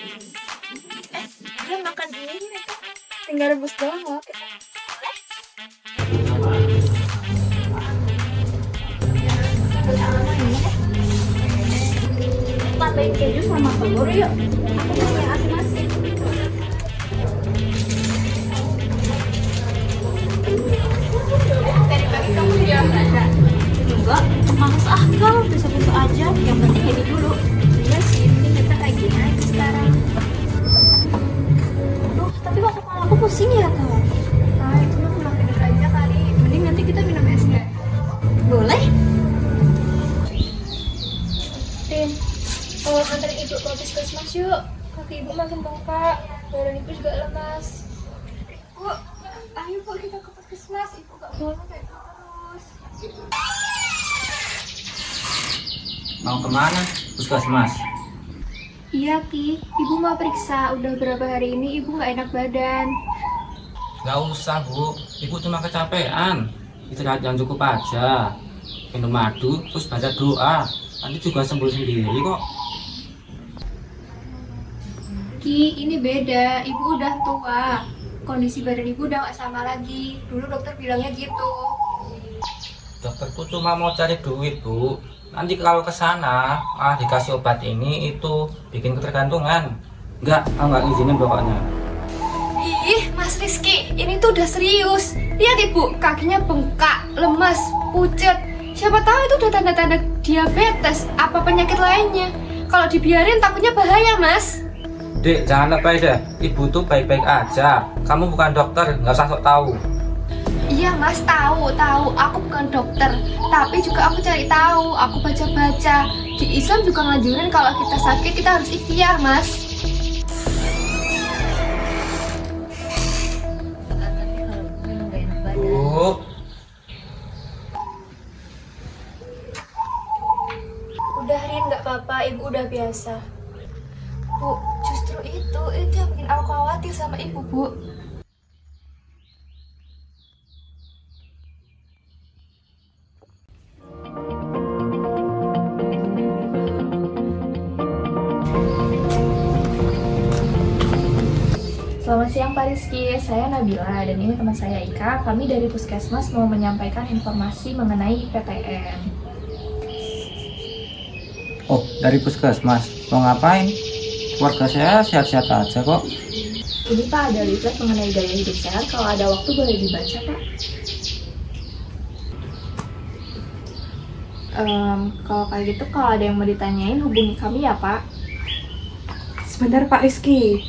Udah makan ini mereka. Tinggal rebus doang loh. Tambahin keju sama telur yuk. Aku mau yang asin-asin. Dari pagi kamu udah belanja? Enggak, males kal, besok-besok aja. Yang penting ini dulu. Iya sih, ini kita kayak gini aja sekarang. Duh, tapi kok kepala aku pusing ya kak? Ah, itu mah pulang tidur aja kali. Mending nanti kita minum es teh. Boleh? Tin, anterin ibu ke puskesmas yuk. Kaki ibu makin bengkak, badan ibu juga lemas. Bu, ayo bu kita ke puskesmas. Ibu gak boleh kayak gitu terus. Mau kemana? Puskesmas. Iya Ki, ibu mau periksa. Udah berapa hari ini ibu gak enak badan. Gak usah bu, ibu cuma kecapean. Istirahat yang cukup aja. Minum madu, terus baca doa. Nanti juga sembuh sendiri kok. Ki, ini beda. Ibu udah tua. Kondisi badan ibu udah gak sama lagi. Dulu dokter bilangnya gitu. Dokter tuh cuma mau cari duit bu. Nanti kalau ke sana, dikasih obat ini itu bikin ketergantungan. Enggak izinin pokoknya. Ih, Mas Rizky, ini tuh udah serius. Lihat ibu, kakinya bengkak, lemas, pucet. Siapa tahu itu udah tanda-tanda diabetes, apa penyakit lainnya. Kalau dibiarin takutnya bahaya, Mas. Dek, jangan lebay deh. Ibu tuh baik-baik aja. Kamu bukan dokter, nggak usah sok tahu. Iya Mas, tahu. Aku bukan dokter, tapi juga aku cari tahu. Aku baca-baca. Di Islam juga ngajurin kalau kita sakit kita harus ikhtiar, Mas. Bu, Udah Rin, nggak apa-apa. Ibu udah biasa. Bu, justru itu yang bikin aku khawatir sama ibu, Bu. Selamat siang Pak Rizky, saya Nabila dan ini teman saya Ika. Kami dari Puskesmas mau menyampaikan informasi mengenai PTM. oh dari puskesmas. Mau ngapain? Keluarga saya sehat-sehat aja kok. Ini Pak ada leaflet mengenai gaya hidup sehat. Kalau ada waktu boleh dibaca Pak. Kalau kayak gitu, kalau ada yang mau ditanyain hubungi kami ya Pak. Sebentar Pak Rizky,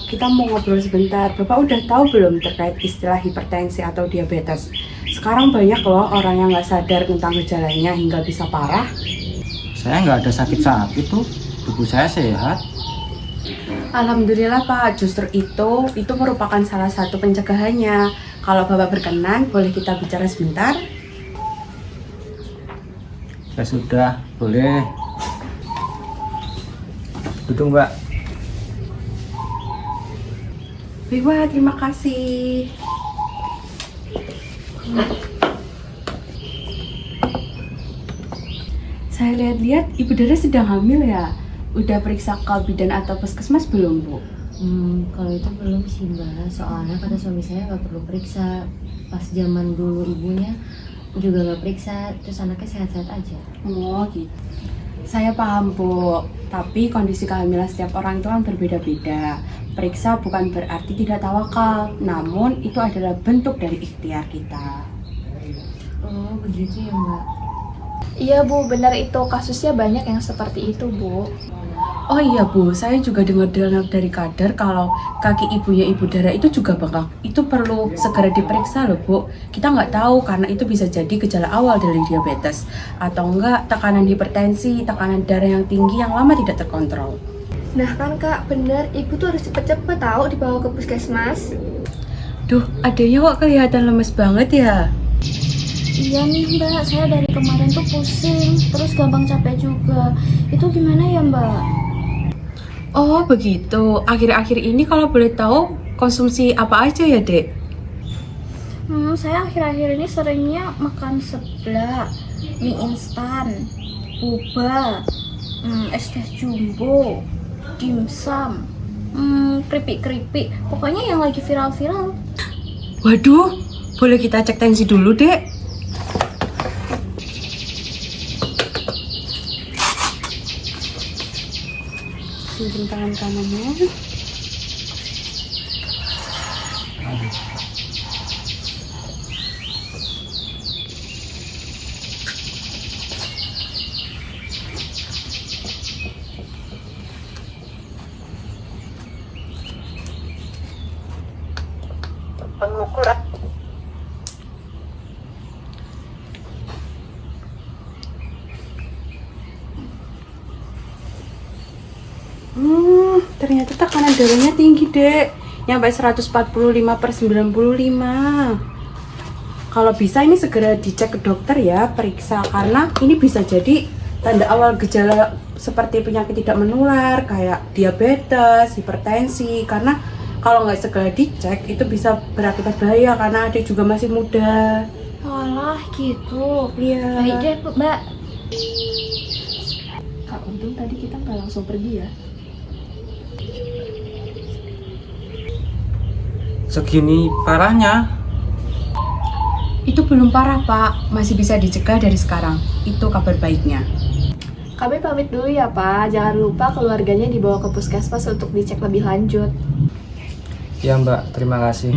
kita mau ngobrol sebentar. Bapak udah tahu belum terkait istilah hipertensi atau diabetes? Sekarang banyak loh orang yang nggak sadar tentang gejalanya hingga bisa parah. Saya nggak ada sakit-sakit tuh. Tubuh saya sehat. Alhamdulillah Pak, justru itu merupakan salah satu pencegahannya. Kalau Bapak berkenan, boleh kita bicara sebentar? Ya sudah, boleh. Duduk mbak. Wah, terima kasih. Saya lihat-lihat Ibu Dara sedang hamil ya. Udah periksa ke bidan atau puskesmas belum, Bu? Kalau itu belum sih Mbak, soalnya kata suami saya nggak perlu periksa. Pas zaman dulu ibunya juga nggak periksa, terus anaknya sehat-sehat aja. Oh gitu. Saya paham Bu, tapi kondisi kehamilan setiap orang itu kan berbeda-beda. Periksa bukan berarti tidak tawakal, namun itu adalah bentuk dari ikhtiar kita. Oh begitu ya Mbak. Iya Bu, benar itu. Kasusnya banyak yang seperti itu Bu. Oh iya Bu, saya juga dengar dari kader kalau kaki ibunya Ibu Dara itu juga bengkak. Itu perlu segera diperiksa loh Bu. Kita nggak tahu karena itu bisa jadi gejala awal dari diabetes. Atau enggak tekanan hipertensi, tekanan darah yang tinggi yang lama tidak terkontrol. Nah kan Kak, bener. Ibu tuh harus cepet-cepet tahu dibawa ke puskesmas. Duh, adanya kok kelihatan lemes banget ya? Iya nih Mbak, saya dari kemarin tuh pusing, terus gampang capek juga. Itu gimana ya Mbak? Oh begitu, akhir-akhir ini kalau boleh tahu konsumsi apa aja ya Dek? Saya akhir-akhir ini seringnya makan seblak, mie instan, boba, es teh jumbo, dimsum, keripik-keripik, pokoknya yang lagi viral-viral. Waduh, boleh kita cek tensi dulu, Dek? Simpen tangan kanannya. Ternyata tekanan darahnya tinggi, Dek. Nyampe 145/95. Kalau bisa ini segera dicek ke dokter ya, periksa. Karena ini bisa jadi tanda awal gejala seperti penyakit tidak menular, kayak diabetes, hipertensi. Karena kalau nggak segera dicek, itu bisa berakibat bahaya karena adik juga masih muda. Walah gitu. Iya. Baik deh Mbak. Kak, untung tadi kita nggak langsung pergi ya. Segini parahnya? Itu belum parah, Pak. Masih bisa dicegah dari sekarang. Itu kabar baiknya. Kami pamit dulu ya Pak, jangan lupa keluarganya dibawa ke puskesmas untuk dicek lebih lanjut. Ya Mbak, terima kasih.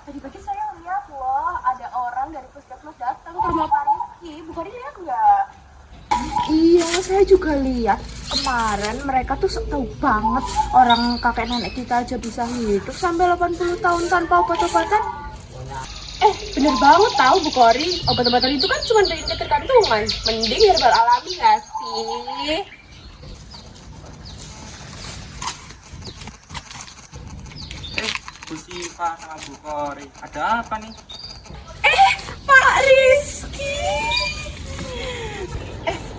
Tadi pagi saya lihat loh, ada orang dari puskesmas datang ke rumah Pak Rizky. Bukan lihat nggak? Iya, saya juga lihat. Kemarin mereka tuh tahu banget orang kakek nenek kita aja bisa hidup sampai 80 tahun tanpa obat-obatan. Bener banget tahu Bu Kori. Obat-obatan itu kan cuma bikin ketergantungan. Mending herbal alami nggak sih? Bu Siva sama Bu Kori, ada apa nih? Pak Rizky.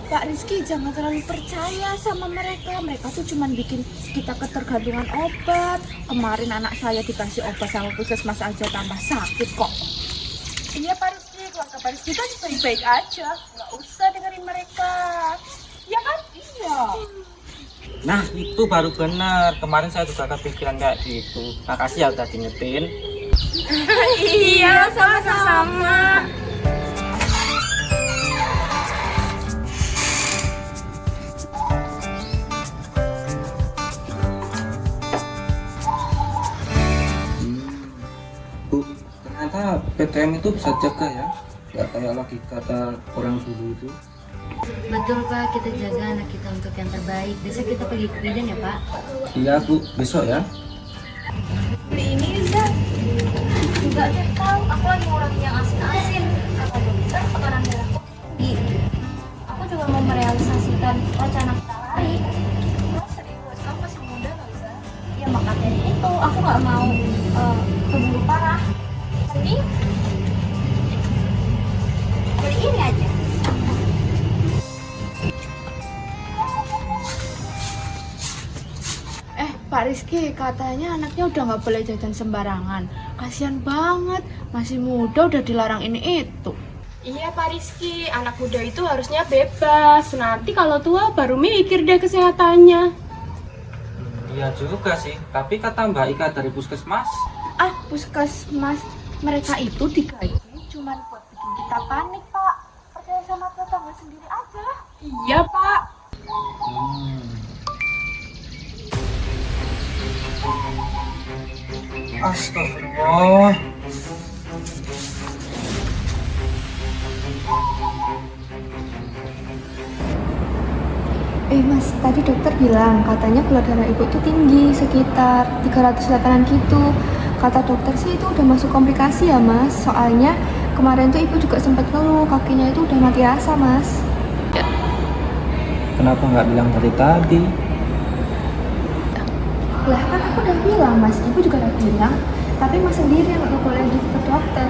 Pak Rizky jangan terlalu percaya sama mereka. Mereka tuh cuma bikin kita ketergantungan obat. Kemarin anak saya dikasih obat sama puskesmas aja tambah sakit kok. Iya Pak Rizky, keluarga Pak Rizky kan baik-baik aja. Nggak usah dengerin mereka. Ya kan? Iya. Nah itu baru benar. Kemarin saya juga kepikiran kayak gitu. Makasih ya udah diingetin. Iya, sama-sama. Bu, ternyata PTM itu bisa jaga ya. Gak kayak lagi kata orang dulu itu. Betul Pak, kita jaga anak kita untuk yang terbaik. Besok kita pergi ke bidan ya Pak. Iya Bu, besok ya. Ini udah enggak deh tahu. Aku lagi ngurangin yang asin-asin. Kata dokter tekanan darahku tinggi. Aku juga mau merealisasikan rencana kita lari. Mas serius, kamu masih muda nggak bisa? Ya makanya itu, aku nggak mau keburu parah. Mending beli ini aja. Pak Rizky, katanya anaknya udah nggak boleh jajan sembarangan. Kasian banget, masih muda udah dilarang ini itu. Iya Pak Rizky, anak muda itu harusnya bebas. Nanti kalau tua baru mikir deh kesehatannya. Iya juga sih, tapi kata Mbak Ika dari puskesmas. Puskesmas, mereka itu digaji cuma buat bikin kita panik Pak. Percaya sama tetangga sendiri aja lah. Iya Pak. Astagfirullah. Mas, tadi dokter bilang katanya gula darah ibu tuh tinggi, sekitar 308-an gitu. Kata dokter sih itu udah masuk komplikasi ya mas. Soalnya kemarin tuh ibu juga sempat ngeluh, kakinya itu udah mati rasa mas. Kenapa nggak bilang dari tadi? Lah kan aku udah bilang mas, ibu juga udah bilang. Tapi mas sendiri yang nggak boleh ke dokter.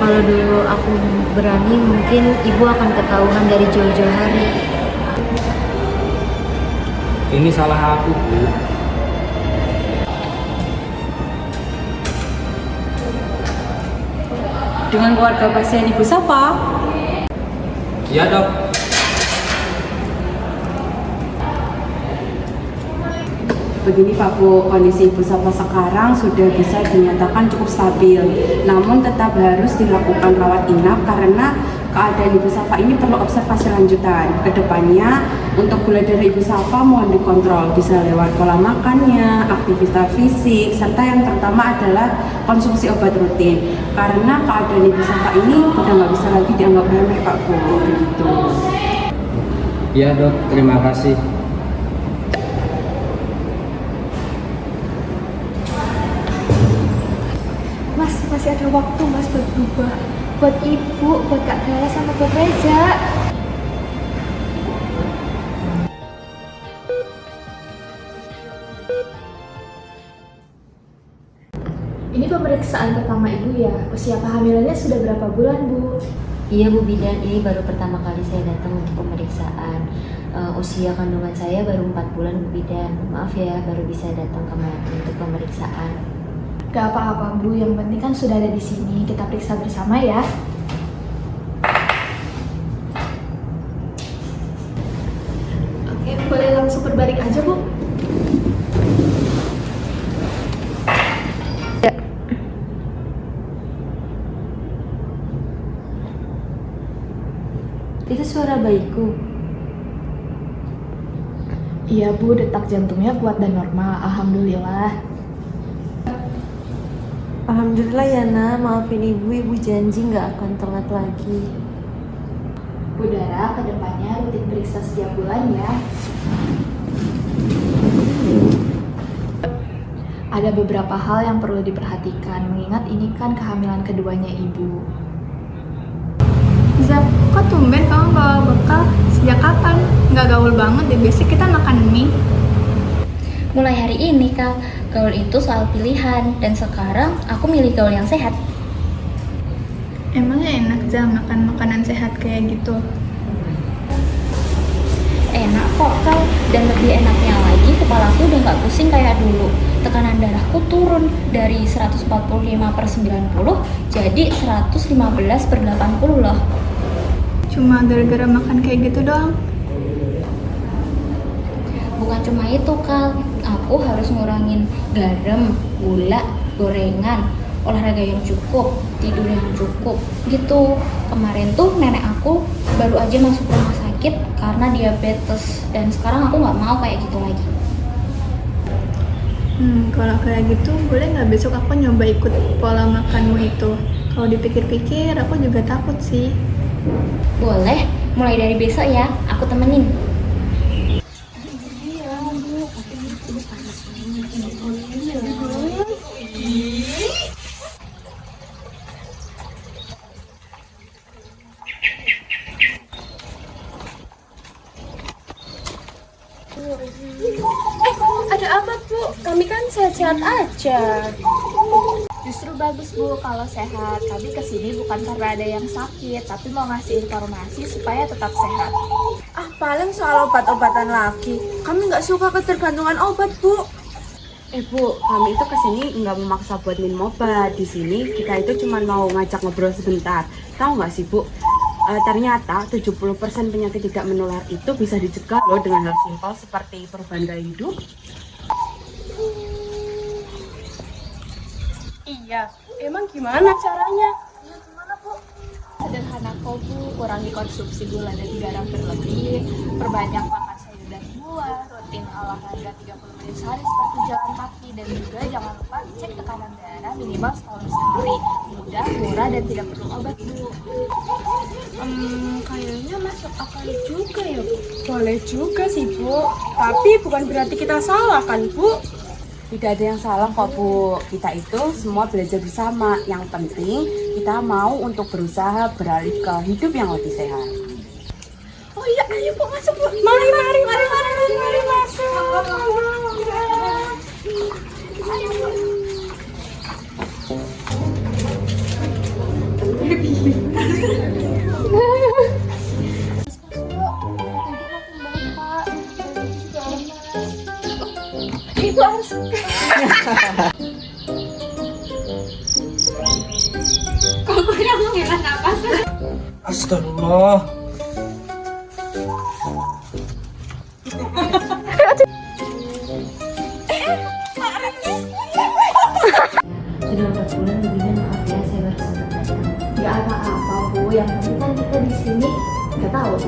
Kalau dulu aku berani, mungkin ibu akan ketahuan dari jauh-jauh hari. Ini salah aku, Bu. Dengan keluarga pasien Ibu Safa. Iya, Dok. Begini Pak Bu, kondisi Ibu Safa sekarang sudah bisa dinyatakan cukup stabil. Namun tetap harus dilakukan rawat inap karena keadaan Ibu Safa ini perlu observasi lanjutan. Kedepannya untuk gula darah Ibu Safa mohon dikontrol, bisa lewat pola makannya, aktivitas fisik, serta yang terutama adalah konsumsi obat rutin. Karena keadaan Ibu Safa ini udah nggak bisa lagi dianggap remeh Pak Bu, begitu. Iya, Dok. Terima kasih. Mas, masih ada waktu Mas buat berubah. Buat Ibu, buat Kak Dara sama buat Reza. Ini pemeriksaan pertama Ibu ya. Usia kehamilannya sudah berapa bulan, Bu? Iya Bu Bidan, ini baru pertama kali saya datang untuk pemeriksaan. Usia kandungan saya baru 4 bulan Bu Bidan. Maaf ya, baru bisa datang kemarin untuk pemeriksaan. Gak apa-apa Bu, yang penting kan sudah ada di sini. Kita periksa bersama ya. Oke, boleh langsung berbalik aja Bu. Itu suara bayiku. Iya Bu, detak jantungnya kuat dan normal. Alhamdulillah. Alhamdulillah ya Nak, maafin ibu janji nggak akan telat lagi. Bu Dara, kedepannya rutin periksa setiap bulan ya. Ada beberapa hal yang perlu diperhatikan, mengingat ini kan kehamilan keduanya Ibu. Zap, kok tumben kamu bawa bekal? Sejak kapan? Nggak gaul banget deh, biasanya kita makan mie. Mulai hari ini, Kak, gaul itu soal pilihan. Dan sekarang aku milih gaul yang sehat. Emangnya enak Zap makan makanan sehat kayak gitu? Enak kok, Kak. Dan lebih enaknya lagi, kepalaku udah nggak pusing kayak dulu. Tekanan darahku turun dari 145/90 jadi 115/80 loh. Cuma gara-gara makan kayak gitu doang? Bukan cuma itu, Kak. Aku harus ngurangin garam, gula, gorengan, olahraga yang cukup, tidur yang cukup, gitu. Kemarin tuh nenek aku baru aja masuk rumah sakit karena diabetes, dan sekarang aku nggak mau kayak gitu lagi. Kalau kayak gitu, boleh nggak besok aku nyoba ikut pola makanmu itu? Kalau dipikir-pikir, aku juga takut sih. Boleh, mulai dari besok ya, aku temenin. Ada apa Bu? Kami kan sehat-sehat aja. Justru bagus Bu kalau sehat. Kami kesini bukan karena ada yang sakit, tapi mau ngasih informasi supaya tetap sehat. Ah, paling soal obat-obatan lagi. Kami nggak suka ketergantungan obat, Bu. Bu, kami itu kesini nggak memaksa buat minum obat. Di sini kita itu cuma mau ngajak ngobrol sebentar. Tahu nggak sih, Bu? Ternyata 70% penyakit tidak menular itu bisa dicegah loh dengan hal simpel seperti perubahan gaya hidup. Iya, emang gimana caranya? Iya, gimana Bu? Sederhana kok Bu, kurangi konsumsi gula dan garam berlebih, perbanyak makan sayur dan buah, rutin olahraga 30 menit sehari seperti jalan kaki, dan juga jangan lupa cek tekanan darah minimal setahun sekali. Mudah, murah, dan tidak perlu obat Bu. Kayaknya masuk akal juga ya Bu. Boleh juga sih, Bu. Tapi bukan berarti kita salah kan, Bu? Tidak ada yang salah kok, Bu. Kita itu semua belajar bersama. Yang penting kita mau untuk berusaha beralih ke hidup yang lebih sehat. Oh iya, ayo Bu masuk Bu. Mari masuk. Ayo Bu. Ibu harus kok gue yang menghela napas. Astagfirullah. Sudah 4 bulan lebihnya, maaf ya saya baru sempat datang. Gak apa-apa Bu, yang penting kan kita di sini nggak tahu.